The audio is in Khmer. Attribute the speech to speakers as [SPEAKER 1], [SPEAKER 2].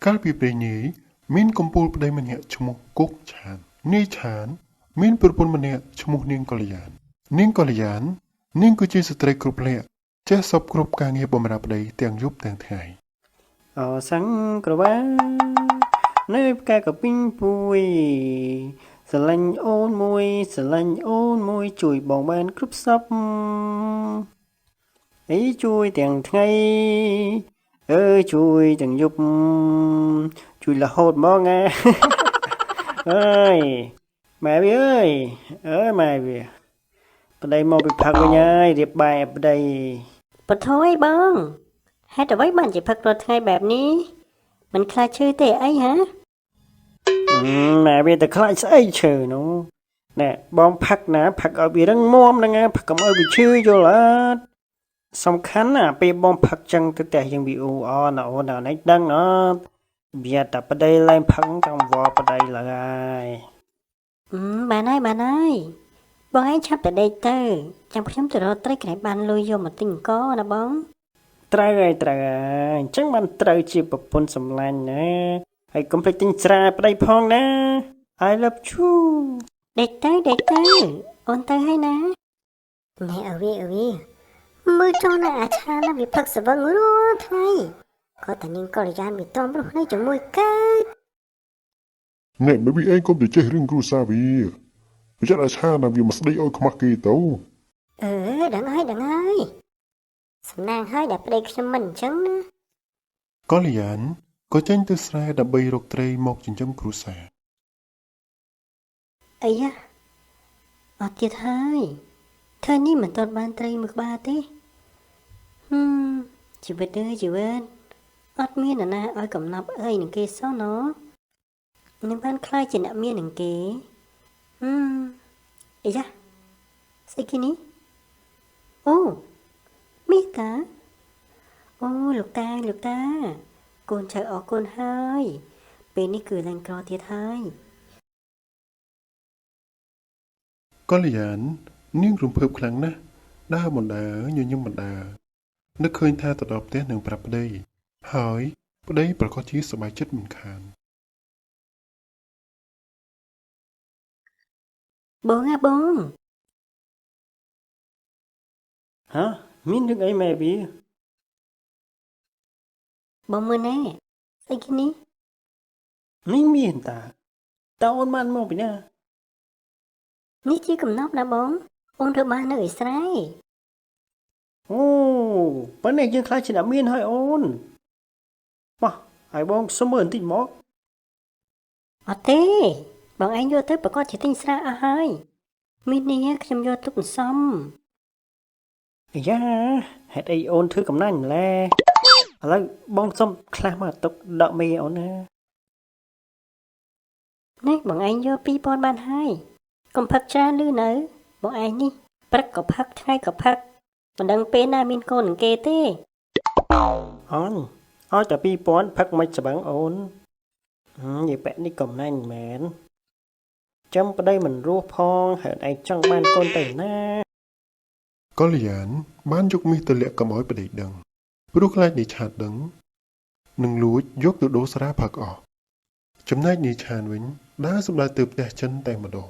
[SPEAKER 1] កាលពីពេលនេះមានកំពូលប្តីម្នាក់ឈ្មោះគុកឆាននាយឆានមានប្រពន្ធម្នាក់ឈ្មោះនាងកល្យាននាងកល្យាននាងគឺជាស្ត្រីគ្រប់លក្ខចេះសពគ្រប់ការងារបម្រើប្តីទាំងយប់ទាំងថ្ងៃ
[SPEAKER 2] អសាំងក្រវ៉ានៅផ្កាកពីងពួយស្រឡាញ់អូនមួយស្រឡាញ់អូនមួយជួយបងបានគ្រប់សពអីជួយទាំងថ្ងៃជួយទាំងយប់ជួយរហូតមកណាអើយម៉ែវាអើយម៉ែវាប្តីមកពីផឹកវិញហើយរៀបបាយប្តី
[SPEAKER 3] ពធអីបងហេតុអ្វីបានជាផឹករាល់ថ្ងៃបែបនេះមិនខ្លាចឈឺទេអីហ៎
[SPEAKER 2] ម៉ែវាទៅខ្លាចស្អីឈឺនោះណែបងផឹកណាផឹកឲ្យវារឹងមាំហ្នឹងណាផឹកកុំឲ្យវាឈឺយល់អត់សំខាន់ណាពេលបងផឹកចឹងទៅផ្ទះយើងវាអ៊ូអណាអូននេះដឹងអត់វាតែប្តីឡើងផឹកចង់វល់ប្តីឡើយ
[SPEAKER 3] បានហើយបងឯងឆាប់ទៅដេកទៅចាំខ្ញុំទៅរកត្រីក្រែបានលុយយកមកទិញអង្គណាបង
[SPEAKER 2] ត្រូវហើយអញ្ចឹងបានត្រូវជាប្រពន្ធសម្លាញ់ណាហើយកុំភ្លេចទិញស្រាប្តីផងណា I love you
[SPEAKER 3] ដេកទៅអូនទៅហើយណាណែអវីមើលចុះណាអាឆាណាវាផឹកស្វឹងរាល់ថ្ងៃក៏តែនាងកល្យានវាតំរស់នៅជាមួយកើត
[SPEAKER 1] អ្នកមិនឯងកុំទៅចេះរឿងគ្រួសារវាប្រយ័ត្នអាឆាណាវាមកស្ដីឲ្យខ្មាស់គេទៅ
[SPEAKER 3] ដឹងហើយសំណាងហើយដែលប្តីខ្ញុំមិនអញ្ចឹងណា
[SPEAKER 1] កល្យានក៏ចេញទៅស្រែដើម្បីរកត្រីមកចិញ្ចឹមគ្រួសារ
[SPEAKER 3] អាយ៉ាអត់ទៀតហើយថ្ងៃនេះមិនទាន់បានត្រីមួយក្បាលទេជីវិតអត់មាននរណាឲ្យកំណប់អីនឹងគេសោះណនឹងបានខ្លាចជាអ្នកមាននឹងគេអាយ៉ាស្អីគេនេះអូមីកាអូលោកតាកូនចៅអរគុណហើយពេលនេះគឺឡើងក្រទៀតហើយក
[SPEAKER 1] ល្យាននាងរំភើបខ្លាំងណាស់ដើរបណ្ដើរញញឹមបណ្ដើរនឹកឃើញថាទៅដល់ផ្ទះនឹងប្រាប់ប្តីហើយប្តីប្រកាសជាសប្បាយចិត្តមិនខាន
[SPEAKER 3] បង
[SPEAKER 2] ហ៎មានរឿងអីម៉ែវា
[SPEAKER 3] បងមើលណែស្អីគេនេះ
[SPEAKER 2] មានតើអូនបានមកពីណា
[SPEAKER 3] នេះជាកំណប់ណាបងអូនធ្វើបាននៅឯស្រែ
[SPEAKER 2] អូប៉ុន្តែយើងខ្លាចជាអ្នកមានហើយអូនមកឲ្យបងសុំមើលបន្តិចមក
[SPEAKER 3] អត់ទេបងឯងយកទៅប្រកាសជាទិញស្រាអស់ហើយមាននេះខ្ញុំយកទុកសំ
[SPEAKER 2] អាយ៉ាហេតុអីអូនធ្វើកំណាញ់ម្ល៉េះឥឡូវបងសុំខ្លះមកទុកដកមេអូនណា
[SPEAKER 3] នេះបងឯងយក 2000 បានហើយកុំផឹកច្រើនលឺនៅបងឯងនេះព្រឹកក៏ផឹកថ្ងៃក៏ផឹកមិនដឹងពេលណាមានកូននឹងគេទេ
[SPEAKER 2] អូនឲ្យតែ 2000 ផឹកមិនស្បឹងអូននិយាយបែបនេះកំណាញ់មែនចាំប្តីមិនរស់ផងហើយឯងចង់បានកូនទៅណា
[SPEAKER 1] កល្យានបានយកមាសទៅលាក់កុំឲ្យប្តីដឹងព្រោះខ្លាចនាយឆានដឹងនឹងលួចយកទៅដូរស្រាផឹកអស់ចំណែកនាយឆានវិញដើរសម្ដៅទៅផ្ទះចិនតែម្ដង